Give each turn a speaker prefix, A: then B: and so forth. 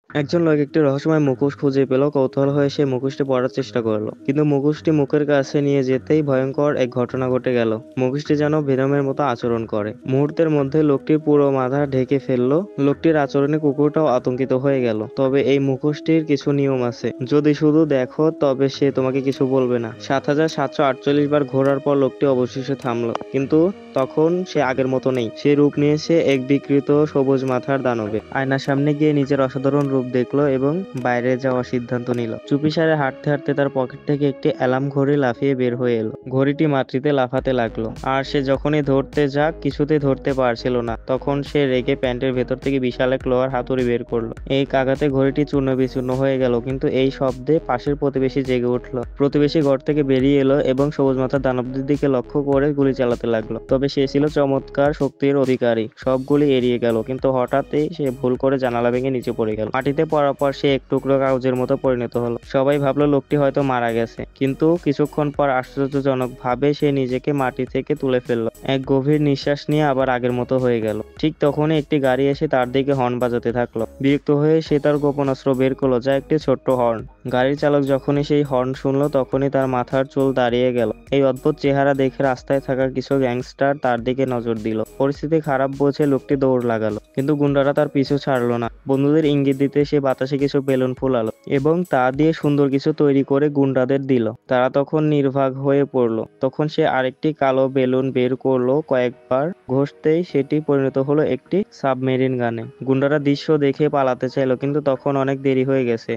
A: একজন লোক একটি রহস্যময় মুখোশ খুঁজে পেল। কৌতূহল হয়ে সে মুখোশটি পড়ার চেষ্টা করলো, কিন্তু মুখোশটি মুখের কাছে নিয়ে যেতেই ভয়ঙ্কর এক ঘটনা ঘটে গেল। মুখোশটি যেন ভেনমের মতো আচরণ করে। মুহূর্তের মধ্যে লোকটির পুরো মাথা ঢেকে ফেললো। লোকটির আচরণে কুকুরটাও আতঙ্কিত হয়ে গেল। তবে এই মুখোশটির কিছু নিয়ম আছে, যদি শুধু দেখো তবে সে তোমাকে কিছু বলবে না। ৭,৭৪৮ বার ঘোরার পর লোকটি অবশেষে থামলো, কিন্তু তখন সে আগের মতো নেই। সে রূপ নিয়েছে এক বিকৃত সবুজ মাথার দানবে। আয়নার সামনে গিয়ে নিজের অসাধারণ রূপ দেখলো এবং বাইরে যাওয়ার সিদ্ধান্ত নিল। চুপিসারে হাঁটতে হাঁটতে তার পকেট থেকে একটি অ্যালার্ম ঘড়ি লাফিয়ে বের হয়ে এলো। ঘড়িটি মাটিতে লাফাতে লাগলো, আর সে যখনই ধরতে যাক কিছুতেই ধরতে পারছিল না। তখন সে রেগে প্যান্টের ভেতর থেকে বিশাল এক লোহার হাতুড়ি বের করলো। এই আঘাতে ঘড়িটি চূর্ণ বিচূর্ণ হয়ে গেল, কিন্তু এই শব্দে পাশের প্রতিবেশী জেগে উঠলো। প্রতিবেশী ঘর থেকে বেরিয়ে এলো এবং সবুজ মাথার দানবদের দিকে লক্ষ্য করে গুলি চালাতে লাগলো। তবে সে ছিল চমৎকার শক্তির অধিকারী, সব গুলি এড়িয়ে গেল। কিন্তু হঠাৎই সে ভুল করে জানালা ভেঙে নিচে পড়ে গেল। মাটিতে পড়ার পর সে এক টুকরো কাগজের মতো পরিণত হলো। সবাই ভাবলো লোকটি হয়তো মারা গেছে, কিন্তু কিছুক্ষণ পর আশ্চর্যজনক ভাবে সে নিজেকে মাটি থেকে তুলে ফেললো। এক গভীর নিঃশ্বাস নিয়ে আবার আগের মতো হয়ে গেল। ঠিক তখনই একটি গাড়ি এসে তার দিকে হর্ন বাজাতে থাকলো। বিরক্ত হয়ে সে তার গোপনাস্ত্র বের করলো, যা একটি ছোট্ট হর্ন। গাড়ির চালক যখনই সেই হর্ন শুনলো তখনই তার মাথার চুল দাঁড়িয়ে গেল। এই অদ্ভুত চেহারা দেখে রাস্তায় থাকা কিছু গ্যাংস্টার তার দিকে নজর দিল। পরিস্থিতি খারাপ বুঝে লোকটি দৌড় লাগালো, কিন্তু গুন্ডারা তার পিছু ছাড়লো না। বন্ধুদের ইঙ্গিত দিতে সে বাতাসে কিছু বেলুন ফুলালো এবং তা দিয়ে সুন্দর কিছু তৈরি করে গুন্ডাদের দিল। তারা তখন নির্বাক হয়ে পড়লো। তখন সে আরেকটি কালো বেলুন বের করলো। কয়েকবার ঘষতেই সেটি পরিণত হলো একটি সাবমেরিন গানে। গুন্ডারা দৃশ্য দেখে পালাতে চাইলো, কিন্তু তখন অনেক দেরি হয়ে গেছে।